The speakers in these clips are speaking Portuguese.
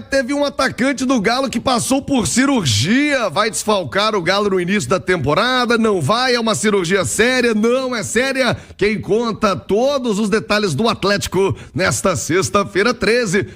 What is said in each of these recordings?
Teve um atacante do Galo que passou por cirurgia, vai desfalcar o Galo no início da temporada, não vai, é uma cirurgia séria, não é séria, quem conta todos os detalhes do Atlético nesta sexta-feira 13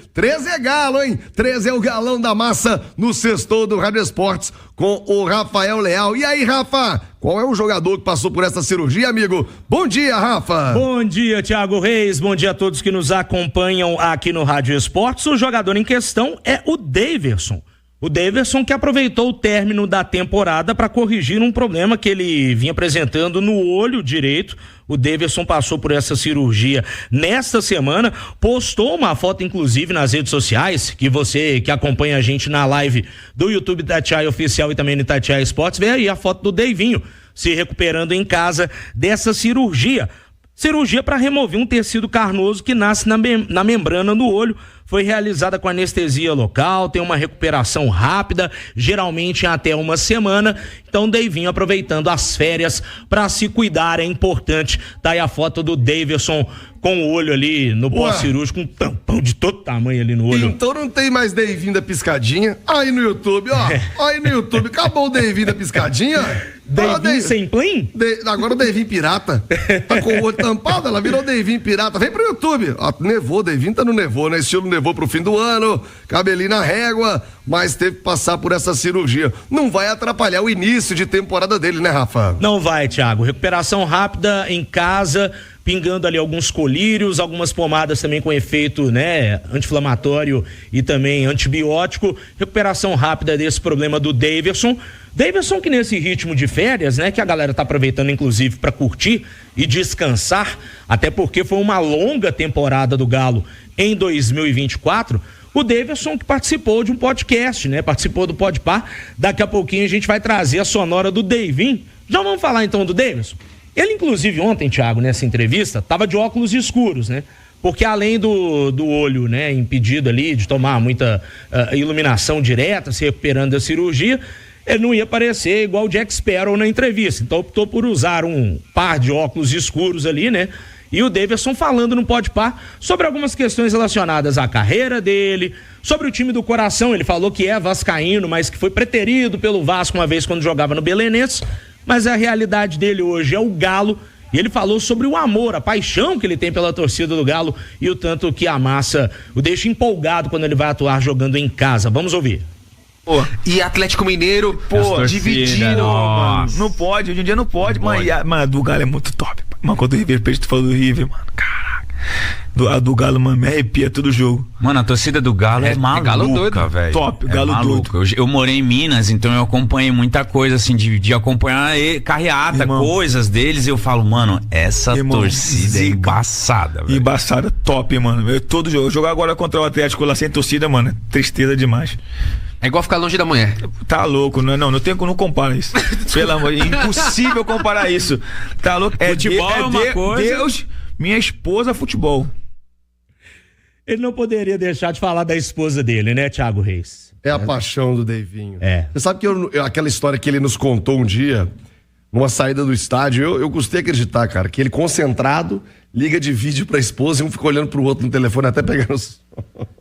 é Galo, hein? 13 é o Galão da Massa no Sextou do Rádio Esportes com o Rafael Leal. E aí, Rafa, qual é o jogador que passou por essa cirurgia, amigo? Bom dia, Rafa. Bom dia, Thiago Reis, bom dia a todos que nos acompanham aqui no Rádio Esportes. O jogador em questão é o Daverson. O Daverson que aproveitou o término da temporada para corrigir um problema que ele vinha apresentando no olho direito. O Daverson passou por essa cirurgia nesta semana, postou uma foto inclusive nas redes sociais, que você que acompanha a gente na live do YouTube da Itatiaia Oficial e também no Itatiaia Esportes, vê aí a foto do Davinho se recuperando em casa dessa cirurgia. Cirurgia para remover um tecido carnoso que nasce na membrana do olho. Foi realizada com anestesia local, tem uma recuperação rápida, geralmente em até uma semana. Então o Davinho aproveitando as férias para se cuidar, é importante. Tá aí a foto do Daverson com o olho ali no pós-cirúrgico, um tampão de todo tamanho ali no olho. Então não tem mais Davinho da piscadinha? Aí no YouTube, aí no YouTube, acabou o Davinho da piscadinha. Davinho sem plim? Agora o Davinho pirata. Tá com o olho tampado, ela virou Davinho pirata. Vem pro YouTube. Nevou, Davinho tá no nevou, né? Estilo nevou pro fim do ano, cabelinho na régua, mas teve que passar por essa cirurgia. Não vai atrapalhar o início de temporada dele, né, Rafa? Não vai, Thiago. Recuperação rápida em casa, pingando ali alguns colírios, algumas pomadas também com efeito, né, anti-inflamatório e também antibiótico. Recuperação rápida desse problema do Daverson. Daverson que nesse ritmo de férias, né, que a galera tá aproveitando inclusive para curtir e descansar, até porque foi uma longa temporada do Galo em 2024, o Daverson que participou de um podcast, né, participou do Podpah. Daqui a pouquinho a gente vai trazer a sonora do Davinho. Já vamos falar então do Daverson? Ele, inclusive, ontem, Thiago, nessa entrevista, tava de óculos escuros, né? Porque além do olho, né, impedido ali de tomar muita iluminação direta, se recuperando da cirurgia, ele não ia parecer igual o Jack Sparrow na entrevista. Então optou por usar um par de óculos escuros ali, né? E o Daverson falando no Podpah sobre algumas questões relacionadas à carreira dele, sobre o time do coração. Ele falou que é vascaíno, mas que foi preterido pelo Vasco uma vez quando jogava no Belenenses. Mas a realidade dele hoje é o Galo, e ele falou sobre o amor, a paixão que ele tem pela torcida do Galo e o tanto que a massa o deixa empolgado quando ele vai atuar jogando em casa. Vamos ouvir. E Atlético Mineiro, dividindo. Não pode, hoje em dia não pode, mas do Galo é muito top. Mas quando o River Plate, tu falou do River, mano, caraca. A do Galo, mano, me arrepia todo jogo. Mano, a torcida do Galo é maluca, Galo doido, velho. Top, Galo doido. Eu morei em Minas, então eu acompanhei muita coisa, assim, de acompanhar carreata, coisas deles, e eu falo, mano, essa torcida é embaçada, velho. Embaçada, top, mano. Todo jogo. Jogar agora contra o Atlético lá sem torcida, mano, tristeza demais. É igual ficar longe da mulher. Tá louco, não compara isso. Pelo amor, é impossível comparar isso. Tá louco? Futebol é uma coisa. Deus, minha esposa, futebol. Ele não poderia deixar de falar da esposa dele, né, Thiago Reis? É a paixão do Davinho. É. Você sabe que aquela história que ele nos contou um dia, numa saída do estádio, eu custei acreditar, cara, que ele concentrado, liga de vídeo pra esposa e um fica olhando pro outro no telefone até pegando os...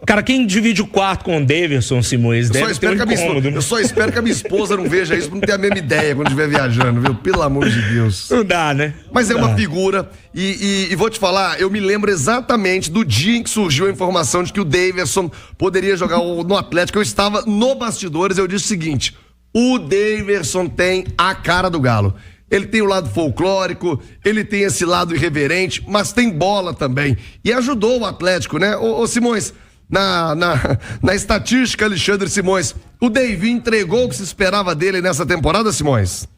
Cara, quem divide o quarto com o Daverson, Simões, deve ter um incômodo. Eu só espero que a minha esposa não veja isso pra não ter a mesma ideia quando estiver viajando, viu? Pelo amor de Deus. Não dá, né? Mas é uma figura e vou te falar, eu me lembro exatamente do dia em que surgiu a informação de que o Daverson poderia jogar no Atlético. Eu estava no bastidores, eu disse o seguinte: o Daverson tem a cara do Galo. Ele tem o lado folclórico, ele tem esse lado irreverente, mas tem bola também. E ajudou o Atlético, né? Ô Simões, na estatística, Alexandre Simões, o Davinho entregou o que se esperava dele nessa temporada, Simões?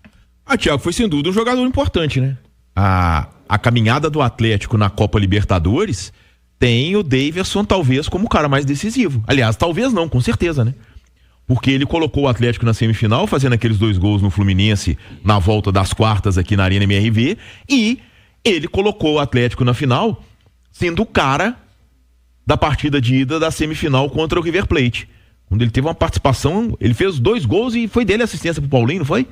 Thiago, foi sem dúvida um jogador importante, né? A caminhada do Atlético na Copa Libertadores tem o Daverson talvez como o cara mais decisivo. Aliás, talvez não, com certeza, né? Porque ele colocou o Atlético na semifinal, fazendo aqueles 2 gols no Fluminense na volta das quartas aqui na Arena MRV, e ele colocou o Atlético na final, sendo o cara da partida de ida da semifinal contra o River Plate. Quando ele teve uma participação, ele fez 2 gols e foi dele a assistência pro Paulinho, não foi?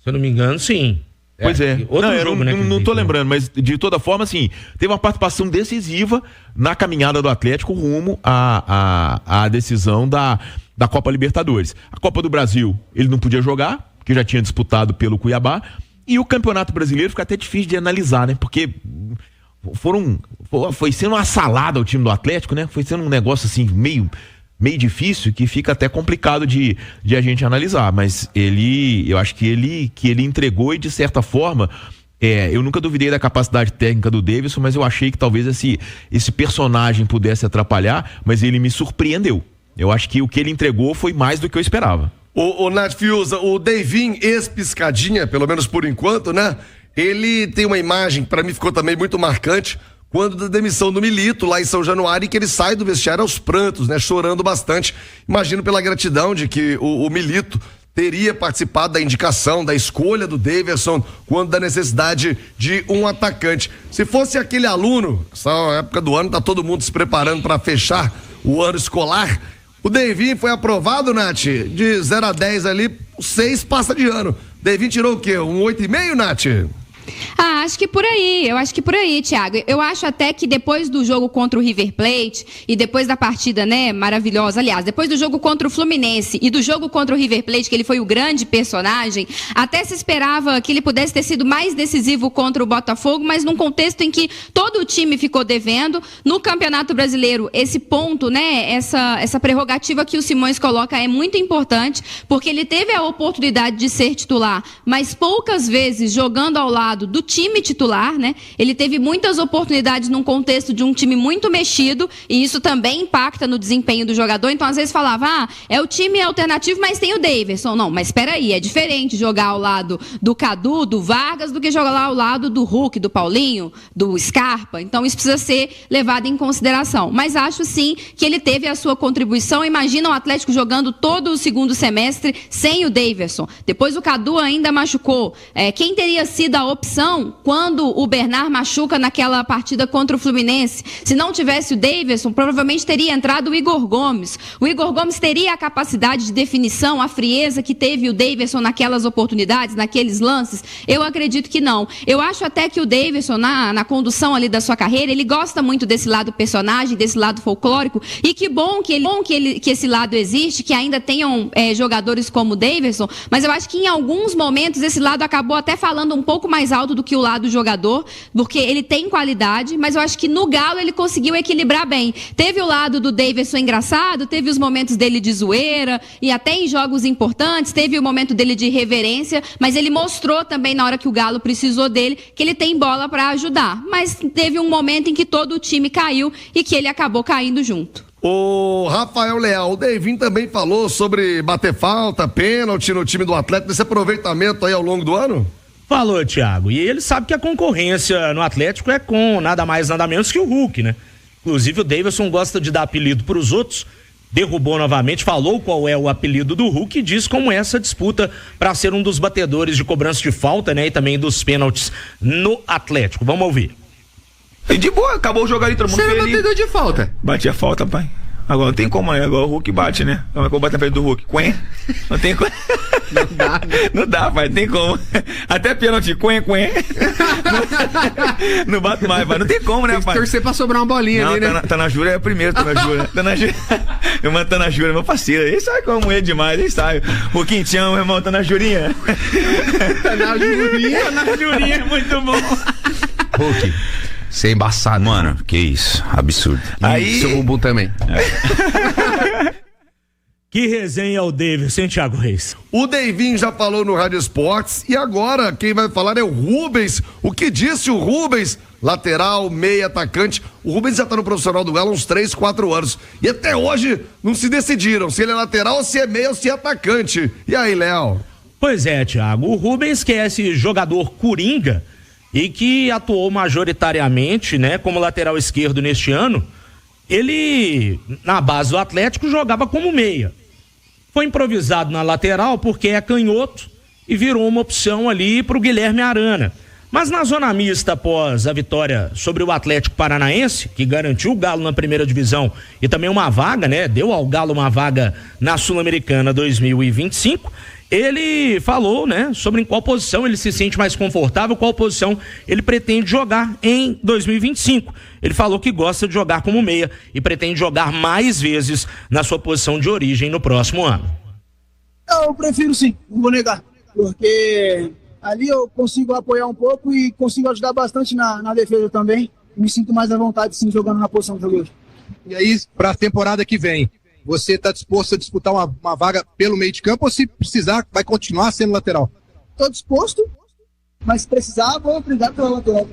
Se eu não me engano, sim. Pois é. Outro jogo, né? Não tô lembrando, mas de toda forma, assim, teve uma participação decisiva na caminhada do Atlético rumo à decisão da Copa Libertadores. A Copa do Brasil, ele não podia jogar, porque já tinha disputado pelo Cuiabá, e o Campeonato Brasileiro fica até difícil de analisar, né? Porque foi sendo uma salada o time do Atlético, né? Foi sendo um negócio, assim, meio difícil, que fica até complicado de a gente analisar, mas eu acho que ele entregou, e de certa forma, eu nunca duvidei da capacidade técnica do Davidson, mas eu achei que talvez esse personagem pudesse atrapalhar, mas ele me surpreendeu. Eu acho que o que ele entregou foi mais do que eu esperava. O Nath Fiuza, o Deivinho, ex-piscadinha, pelo menos por enquanto, né? Ele tem uma imagem, pra mim ficou também muito marcante, quando da demissão do Milito, lá em São Januário, e que ele sai do vestiário aos prantos, né? Chorando bastante. Imagino pela gratidão de que o Milito teria participado da indicação, da escolha do Daverson, quando da necessidade de um atacante. Se fosse aquele aluno, essa época do ano, tá todo mundo se preparando para fechar o ano escolar, o Deivinho foi aprovado, Nath, de 0 a 10 ali, 6 passa de ano. Deivinho tirou o quê? Um 8,5, Nath? Acho que por aí, Thiago. Eu acho até que depois do jogo contra o River Plate e depois da partida, né, maravilhosa, aliás, depois do jogo contra o Fluminense e do jogo contra o River Plate, que ele foi o grande personagem, até se esperava que ele pudesse ter sido mais decisivo contra o Botafogo, mas num contexto em que todo o time ficou devendo. No Campeonato Brasileiro, esse ponto, né, essa prerrogativa que o Simões coloca é muito importante, porque ele teve a oportunidade de ser titular, mas poucas vezes jogando ao lado do time titular, né? Ele teve muitas oportunidades num contexto de um time muito mexido, e isso também impacta no desempenho do jogador. Então, às vezes falava, é o time alternativo, mas tem o Daverson. Não, mas espera aí, é diferente jogar ao lado do Cadu, do Vargas, do que jogar lá ao lado do Hulk, do Paulinho, do Scarpa. Então, isso precisa ser levado em consideração. Mas acho sim que ele teve a sua contribuição. Imagina o Atlético jogando todo o segundo semestre sem o Daverson. Depois o Cadu ainda machucou. Quem teria sido a opção quando o Bernard machuca naquela partida contra o Fluminense? Se não tivesse o Daverson, provavelmente teria entrado o Igor Gomes. O Igor Gomes teria a capacidade de definição, a frieza que teve o Daverson naquelas oportunidades, naqueles lances? Eu acredito que não. Eu acho até que o Daverson, na condução ali da sua carreira, ele gosta muito desse lado personagem, desse lado folclórico, e que bom que esse lado existe, que ainda tenham jogadores como o Daverson, mas eu acho que em alguns momentos esse lado acabou até falando um pouco mais alto do que o lado do jogador, porque ele tem qualidade, mas eu acho que no Galo ele conseguiu equilibrar bem. Teve o lado do Daverson engraçado, teve os momentos dele de zoeira, e até em jogos importantes, teve o momento dele de irreverência, mas ele mostrou também na hora que o Galo precisou dele, que ele tem bola para ajudar. Mas teve um momento em que todo o time caiu e que ele acabou caindo junto. O Rafael Leal, o Deivinho também falou sobre bater falta, pênalti no time do Atlético, desse aproveitamento aí ao longo do ano? Falou, Thiago. E ele sabe que a concorrência no Atlético é com nada mais, nada menos que o Hulk, né? Inclusive o Daverson gosta de dar apelido para os outros, derrubou novamente, falou qual é o apelido do Hulk e diz como é essa disputa para ser um dos batedores de cobrança de falta, né? E também dos pênaltis no Atlético. Vamos ouvir. E de boa, acabou o jogo ali, todo mundo feliz. Você é batedor de falta? Bati a falta, pai. Agora não tem como, né? Agora o Hulk bate, né? Como é que eu bato na frente do Hulk? Quen? Não tem como. Não dá, né? Não dá, pai, não tem como. Até pênalti, quen. Não bato mais, pai. Não tem como, né, tem que pai? torcer pra sobrar uma bolinha não, ali, né? Tá na Júlia, é o primeiro, tá na Júlia. Eu mando tá na Júlia, meu parceiro. Ele sabe que eu amo ele demais, ele sabe. O Quintião, meu irmão, tá na Jurinha. Tá na Jurinha? Tá na Jurinha, é muito bom. Hulk. Você é embaçado. Mano, que isso, absurdo. Aí... Seu bumbum também. Que resenha é o Daverson, Thiago Reis? O Deivinho já falou no Rádio Esportes e agora quem vai falar é o Rubens. O que disse o Rubens? Lateral, meia, atacante. O Rubens já tá no profissional do Galo há uns 3, 4 anos. E até hoje não se decidiram se ele é lateral, se é meia ou se é atacante. E aí, Léo? Pois é, Thiago. O Rubens, que é esse jogador coringa e que atuou majoritariamente, né, como lateral esquerdo neste ano, ele, na base do Atlético, jogava como meia. Foi improvisado na lateral porque é canhoto e virou uma opção ali para o Guilherme Arana. Mas na zona mista, após a vitória sobre o Atlético Paranaense, que garantiu o Galo na primeira divisão e também uma vaga, né, deu ao Galo uma vaga na Sul-Americana 2025, ele falou, né, sobre em qual posição ele se sente mais confortável, qual posição ele pretende jogar em 2025. Ele falou que gosta de jogar como meia e pretende jogar mais vezes na sua posição de origem no próximo ano. Eu prefiro sim, não vou negar, porque ali eu consigo apoiar um pouco e consigo ajudar bastante na defesa também. Me sinto mais à vontade sim jogando na posição que eu joguei hoje. E aí, para a temporada que vem, você está disposto a disputar uma vaga pelo meio de campo ou se precisar, vai continuar sendo lateral? Estou disposto, mas se precisar, vou brigar pela lateral.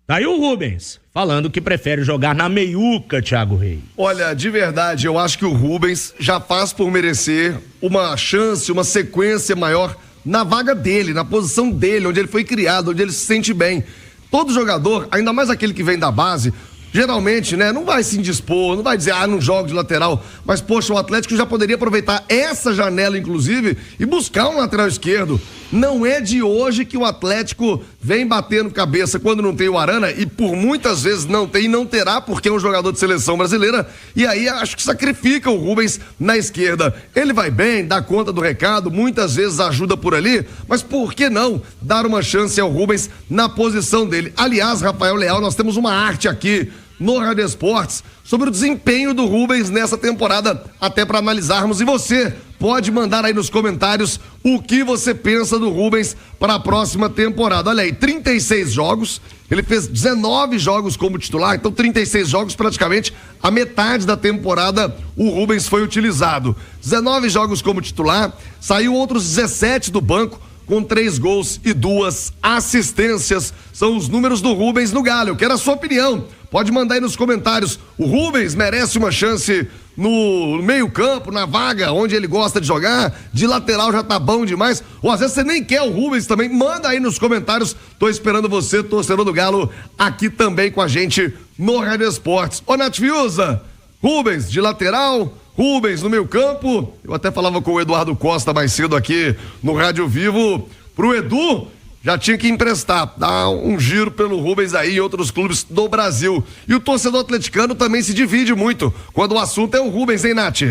Tá aí o Rubens, falando que prefere jogar na meiuca, Thiago Reis. Olha, de verdade, eu acho que o Rubens já faz por merecer uma chance, uma sequência maior na vaga dele, na posição dele, onde ele foi criado, onde ele se sente bem. Todo jogador, ainda mais aquele que vem da base, geralmente, né, não vai se indispor, não vai dizer, não jogo de lateral, mas, poxa, o Atlético já poderia aproveitar essa janela, inclusive, e buscar um lateral esquerdo. Não é de hoje que o Atlético vem batendo cabeça quando não tem o Arana, e por muitas vezes não tem e não terá, porque é um jogador de seleção brasileira, e aí acho que sacrifica o Rubens na esquerda. Ele vai bem, dá conta do recado, muitas vezes ajuda por ali, mas por que não dar uma chance ao Rubens na posição dele? Aliás, Rafael Leal, nós temos uma arte aqui no Rádio Esportes sobre o desempenho do Rubens nessa temporada, até para analisarmos, e você pode mandar aí nos comentários o que você pensa do Rubens para a próxima temporada. Olha aí, 36 jogos, ele fez 19 jogos como titular, então 36 jogos, praticamente a metade da temporada o Rubens foi utilizado. 19 jogos como titular, saiu outros 17 do banco, com 3 gols e 2 assistências. São os números do Rubens no Galo. Eu quero a sua opinião. Pode mandar aí nos comentários. O Rubens merece uma chance no meio campo, na vaga onde ele gosta de jogar, de lateral já tá bom demais, ou às vezes você nem quer o Rubens também, manda aí nos comentários. Tô esperando você, torcedor do Galo, aqui também com a gente no Rádio Esportes. Ô Nath Fiuza, Rubens de lateral, Rubens no meio campo. Eu até falava com o Eduardo Costa mais cedo aqui no Rádio Vivo. Pro Edu, já tinha que emprestar, dar um giro pelo Rubens aí em outros clubes do Brasil. E o torcedor atleticano também se divide muito quando o assunto é o Rubens, hein, Nath?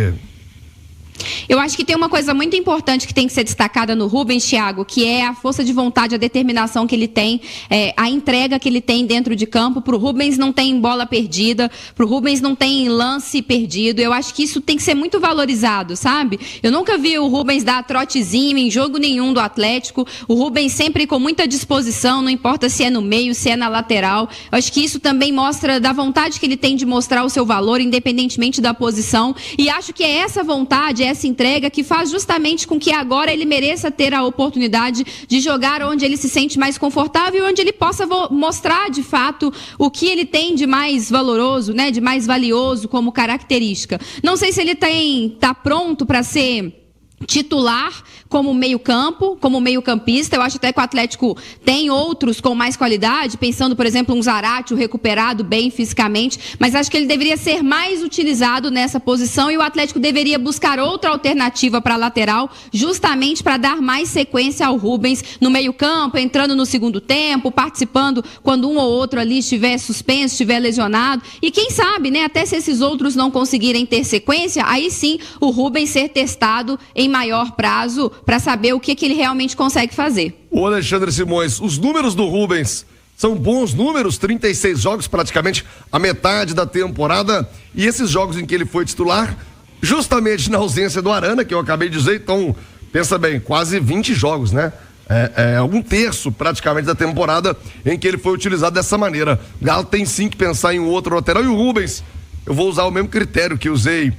Eu acho que tem uma coisa muito importante que tem que ser destacada no Rubens, Thiago, que é a força de vontade, a determinação que ele tem, a entrega que ele tem dentro de campo. Pro Rubens não tem bola perdida, pro Rubens não tem lance perdido. Eu acho que isso tem que ser muito valorizado, sabe? Eu nunca vi o Rubens dar trotezinho em jogo nenhum do Atlético. O Rubens sempre com muita disposição, não importa se é no meio, se é na lateral. Eu acho que isso também mostra da vontade que ele tem de mostrar o seu valor, independentemente da posição. E acho que é essa vontade, essa entrega que faz justamente com que agora ele mereça ter a oportunidade de jogar onde ele se sente mais confortável e onde ele possa mostrar de fato o que ele tem de mais valoroso, né, de mais valioso como característica. Não sei se ele tá pronto para ser titular como meio-campo, como meio-campista. Eu acho até que o Atlético tem outros com mais qualidade, pensando, por exemplo, um Zaratio recuperado bem fisicamente, mas acho que ele deveria ser mais utilizado nessa posição e o Atlético deveria buscar outra alternativa para lateral, justamente para dar mais sequência ao Rubens no meio-campo, entrando no segundo tempo, participando quando um ou outro ali estiver suspenso, estiver lesionado, e quem sabe, né, até se esses outros não conseguirem ter sequência, aí sim o Rubens ser testado em maior prazo para saber o que ele realmente consegue fazer. Ô Alexandre Simões, os números do Rubens são bons números, 36 jogos, praticamente a metade da temporada, e esses jogos em que ele foi titular, justamente na ausência do Arana, que eu acabei de dizer, então, pensa bem, quase 20 jogos, né? É um terço praticamente da temporada em que ele foi utilizado dessa maneira. O Galo tem sim que pensar em um outro lateral, e o Rubens, eu vou usar o mesmo critério que usei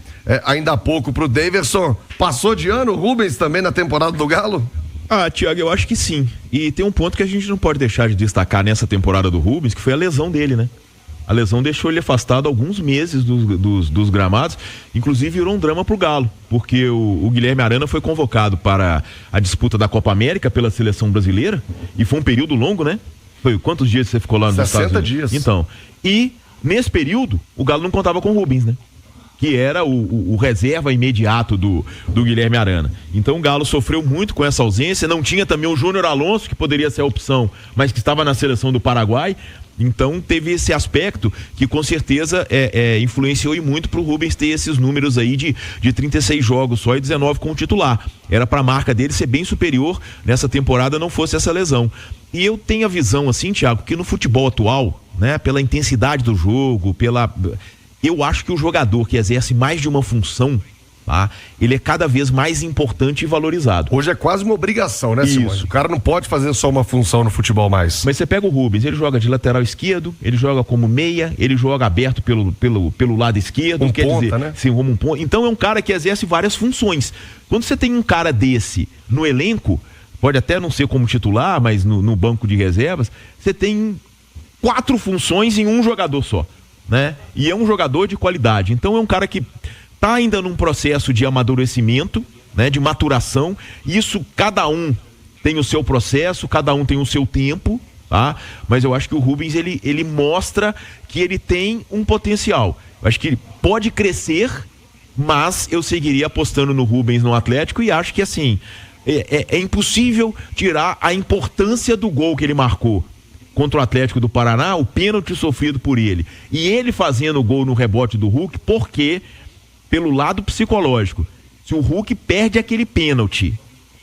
ainda há pouco pro Daverson. Passou de ano o Rubens também na temporada do Galo? Thiago, eu acho que sim. E tem um ponto que a gente não pode deixar de destacar nessa temporada do Rubens, que foi a lesão dele, né? A lesão deixou ele afastado alguns meses dos gramados, inclusive virou um drama pro Galo, porque o Guilherme Arana foi convocado para a disputa da Copa América pela seleção brasileira, e foi um período longo, né? Foi quantos dias você ficou lá nos Estados Unidos? 60 dias. Então, e nesse período, o Galo não contava com o Rubens, né? Que era o reserva imediato do Guilherme Arana. Então o Galo sofreu muito com essa ausência, não tinha também o Júnior Alonso, que poderia ser a opção, mas que estava na seleção do Paraguai. Então teve esse aspecto que com certeza influenciou e muito pro Rubens ter esses números aí de 36 jogos só e 19 com o titular. Era pra marca dele ser bem superior nessa temporada, não fosse essa lesão. E eu tenho a visão assim, Thiago, que no futebol atual, né, pela intensidade do jogo, eu acho que o jogador que exerce mais de uma função, tá, ele é cada vez mais importante e valorizado. Hoje é quase uma obrigação, né, Simões? O cara não pode fazer só uma função no futebol mais. Mas você pega o Rubens, ele joga de lateral esquerdo, ele joga como meia, ele joga aberto pelo lado esquerdo, quer ponta, dizer, né? Sim, como um ponto. Então é um cara que exerce várias funções. Quando você tem um cara desse no elenco, pode até não ser como titular, mas no banco de reservas, você tem 4 funções em um jogador só, né? E é um jogador de qualidade. Então é um cara que tá ainda num processo de amadurecimento, né, de maturação. Isso, cada um tem o seu processo, cada um tem o seu tempo, tá? Mas eu acho que o Rubens, ele mostra que ele tem um potencial. Eu acho que ele pode crescer, mas eu seguiria apostando no Rubens no Atlético e acho que, assim, é impossível tirar a importância do gol que ele marcou contra o Atlético do Paraná, o pênalti sofrido por ele. E ele fazendo o gol no rebote do Hulk, porque pelo lado psicológico, se o Hulk perde aquele pênalti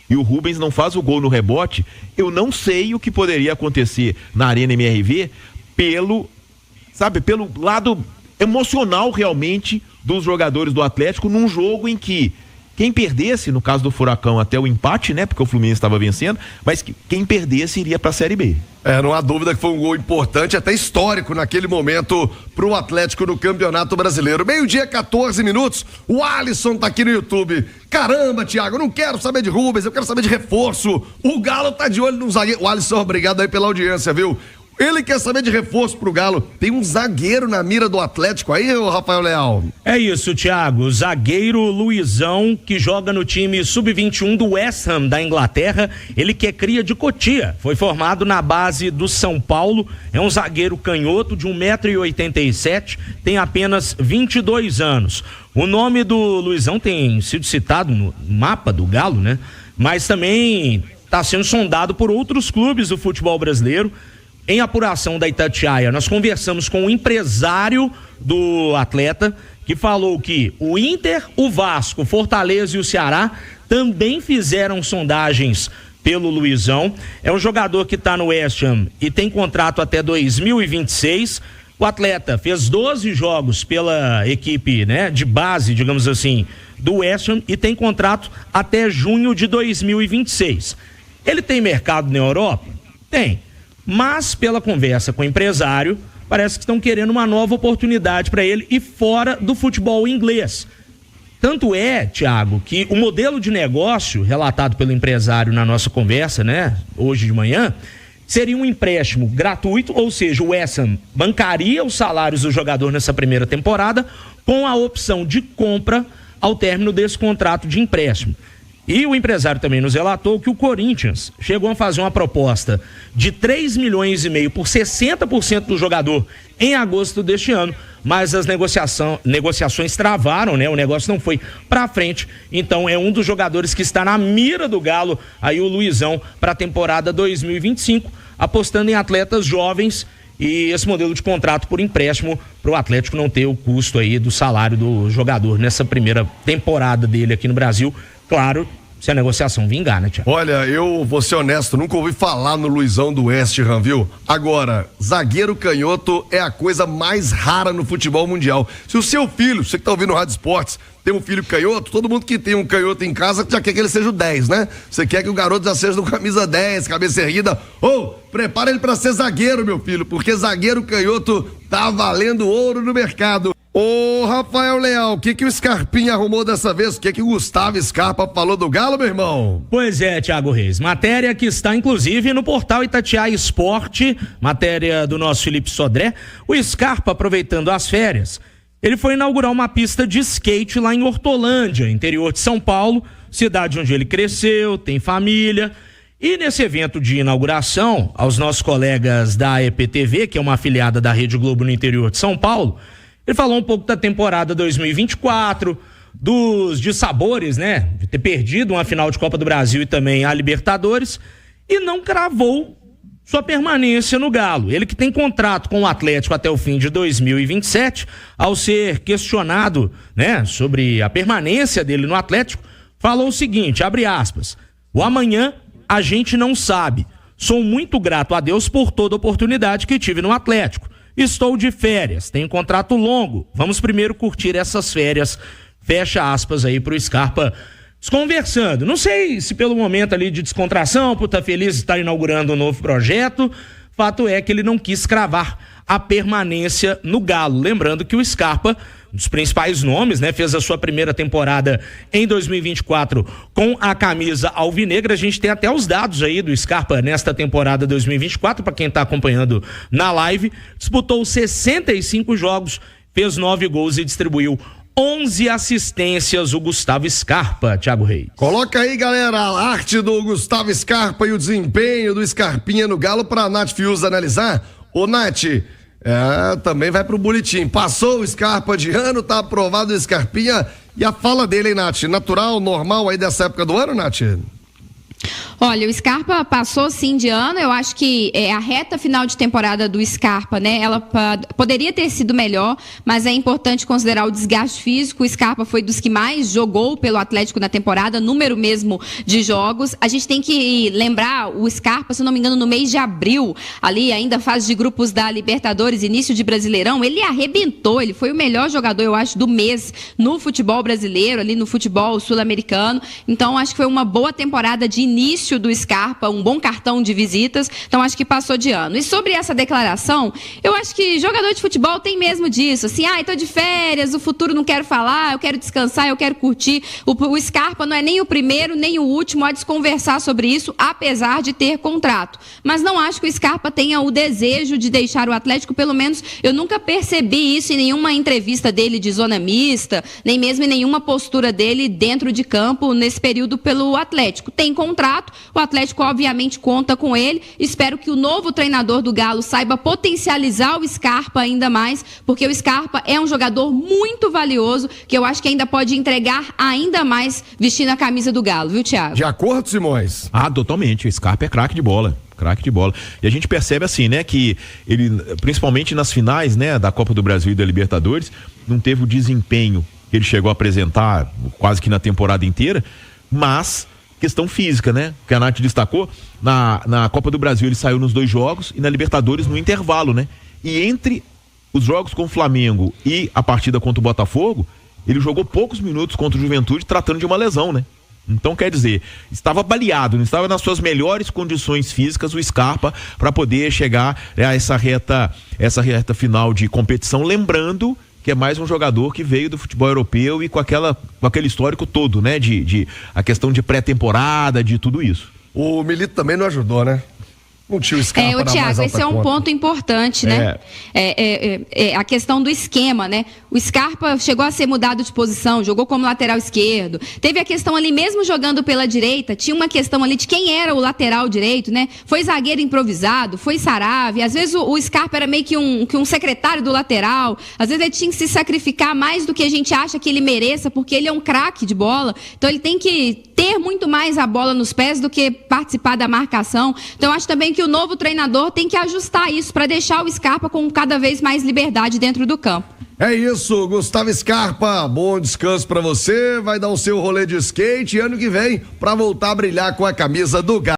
e o Rubens não faz o gol no rebote, eu não sei o que poderia acontecer na Arena MRV pelo lado emocional realmente dos jogadores do Atlético num jogo em que quem perdesse, no caso do Furacão, até o empate, né? Porque o Fluminense estava vencendo, mas quem perdesse iria para a Série B. Não há dúvida que foi um gol importante, até histórico naquele momento pro Atlético no Campeonato Brasileiro. 12h, 14 minutos, o Alisson tá aqui no YouTube. Caramba, Thiago, eu não quero saber de Rubens, eu quero saber de reforço. O Galo tá de olho no zagueiro. O Alisson, obrigado aí pela audiência, viu? Ele quer saber de reforço pro Galo. Tem um zagueiro na mira do Atlético aí, ô Rafael Leal? É isso, Thiago. O zagueiro Luizão, que joga no time sub-21 do West Ham da Inglaterra. Ele que é cria de Cotia. Foi formado na base do São Paulo. É um zagueiro canhoto de 1,87 m. Tem apenas 22 anos. O nome do Luizão tem sido citado no mapa do Galo, né? Mas também está sendo sondado por outros clubes do futebol brasileiro. Em apuração da Itatiaia, nós conversamos com o empresário do atleta, que falou que o Inter, o Vasco, Fortaleza e o Ceará também fizeram sondagens pelo Luizão. É um jogador que está no West Ham e tem contrato até 2026. O atleta fez 12 jogos pela equipe, né, de base, digamos assim, do West Ham e tem contrato até junho de 2026. Ele tem mercado na Europa? Tem. Mas pela conversa com o empresário, parece que estão querendo uma nova oportunidade para ele e fora do futebol inglês. Tanto é, Thiago, que o modelo de negócio relatado pelo empresário na nossa conversa, né, hoje de manhã, seria um empréstimo gratuito, ou seja, o West Ham bancaria os salários do jogador nessa primeira temporada com a opção de compra ao término desse contrato de empréstimo. E o empresário também nos relatou que o Corinthians chegou a fazer uma proposta de 3,5 milhões por 60% do jogador em agosto deste ano, mas as negociações travaram, né? O negócio não foi pra frente, então é um dos jogadores que está na mira do Galo, aí o Luizão, para a temporada 2025, apostando em atletas jovens e esse modelo de contrato por empréstimo para o Atlético não ter o custo aí do salário do jogador nessa primeira temporada dele aqui no Brasil. Claro, se a negociação vingar, né, Thiago? Olha, eu vou ser honesto, nunca ouvi falar no Luizão do West Ham, viu? Agora, zagueiro canhoto é a coisa mais rara no futebol mundial. Se o seu filho, você que tá ouvindo o Rádio Esportes, tem um filho canhoto, todo mundo que tem um canhoto em casa já quer que ele seja o 10, né? Você quer que o garoto já seja do camisa 10, cabeça erguida. Prepara ele pra ser zagueiro, meu filho, porque zagueiro canhoto tá valendo ouro no mercado. Ô, Rafael Leal, o que o Scarpinha arrumou dessa vez? O que o Gustavo Scarpa falou do Galo, meu irmão? Pois é, Thiago Reis, matéria que está inclusive no portal Itatiaia Esporte, matéria do nosso Felipe Sodré. O Scarpa, aproveitando as férias, ele foi inaugurar uma pista de skate lá em Hortolândia, interior de São Paulo, cidade onde ele cresceu, tem família. E nesse evento de inauguração, aos nossos colegas da EPTV, que é uma afiliada da Rede Globo no interior de São Paulo, ele falou um pouco da temporada 2024, dos dissabores, né? De ter perdido uma final de Copa do Brasil e também a Libertadores, e não cravou sua permanência no Galo. Ele que tem contrato com o Atlético até o fim de 2027, ao ser questionado, né, sobre a permanência dele no Atlético, falou o seguinte, abre aspas, o amanhã a gente não sabe. Sou muito grato a Deus por toda a oportunidade que tive no Atlético. Estou de férias, tenho contrato longo. Vamos primeiro curtir essas férias. Fecha aspas aí pro Scarpa conversando. Não sei se pelo momento ali de descontração, por estar feliz de estar inaugurando um novo projeto. Fato é que ele não quis cravar a permanência no Galo. Lembrando que o Scarpa, um dos principais nomes, né, fez a sua primeira temporada em 2024 com a camisa alvinegra. A gente tem até os dados aí do Scarpa nesta temporada 2024, para quem está acompanhando na live. Disputou 65 jogos, fez 9 gols e distribuiu 11 assistências, o Gustavo Scarpa, Thiago Reis. Coloca aí, galera, a arte do Gustavo Scarpa e o desempenho do Scarpinha no Galo pra Nath Fius analisar. Ô, Nath, também vai pro boletim. Passou o Scarpa de ano, tá aprovado o Scarpinha. E a fala dele, hein, Nath? Natural, normal aí dessa época do ano, Nath? Olha, o Scarpa passou sim de ano, eu acho que a reta final de temporada do Scarpa, né, ela poderia ter sido melhor, mas é importante considerar o desgaste físico. O Scarpa foi dos que mais jogou pelo Atlético na temporada, número mesmo de jogos. A gente tem que lembrar, o Scarpa, se não me engano, no mês de abril, ali ainda fase de grupos da Libertadores, início de Brasileirão, ele arrebentou, ele foi o melhor jogador, eu acho, do mês no futebol brasileiro, ali no futebol sul-americano. Então, acho que foi uma boa temporada de início do Scarpa, um bom cartão de visitas, então acho que passou de ano. E sobre essa declaração, eu acho que jogador de futebol tem mesmo disso, assim, tô de férias, o futuro não quero falar, eu quero descansar, eu quero curtir. O Scarpa não é nem o primeiro, nem o último a desconversar sobre isso, apesar de ter contrato. Mas não acho que o Scarpa tenha o desejo de deixar o Atlético, pelo menos eu nunca percebi isso em nenhuma entrevista dele de zona mista, nem mesmo em nenhuma postura dele dentro de campo nesse período pelo Atlético. Tem contrato, o Atlético obviamente conta com ele, espero que o novo treinador do Galo saiba potencializar o Scarpa ainda mais, porque o Scarpa é um jogador muito valioso, que eu acho que ainda pode entregar ainda mais vestindo a camisa do Galo, viu, Thiago? De acordo, Simões? Totalmente, o Scarpa é craque de bola. E a gente percebe assim, né, que ele, principalmente nas finais, né, da Copa do Brasil e da Libertadores, não teve o desempenho que ele chegou a apresentar quase que na temporada inteira, mas questão física, né? Que a Nath destacou, na Copa do Brasil ele saiu nos 2 jogos e na Libertadores no intervalo, né? E entre os jogos com o Flamengo e a partida contra o Botafogo, ele jogou poucos minutos contra o Juventude tratando de uma lesão, né? Então, quer dizer, estava baleado, não estava nas suas melhores condições físicas o Scarpa para poder chegar a essa reta final de competição, lembrando que é mais um jogador que veio do futebol europeu e com aquele histórico todo, né? De a questão de pré-temporada, de tudo isso. O Milito também não ajudou, né? Não tinha o Scarpa. Thiago, esse é um ponto importante, né? A questão do esquema, né? O Scarpa chegou a ser mudado de posição, jogou como lateral esquerdo. Teve a questão ali, mesmo jogando pela direita, tinha uma questão ali de quem era o lateral direito, né? Foi zagueiro improvisado, foi Sarave. Às vezes o Scarpa era meio que um secretário do lateral. Às vezes ele tinha que se sacrificar mais do que a gente acha que ele mereça, porque ele é um craque de bola. Então ele tem que ter muito mais a bola nos pés do que participar da marcação. Então eu acho também que o novo treinador tem que ajustar isso para deixar o Scarpa com cada vez mais liberdade dentro do campo. É isso, Gustavo Scarpa, bom descanso pra você, vai dar o seu rolê de skate ano que vem pra voltar a brilhar com a camisa do Galo.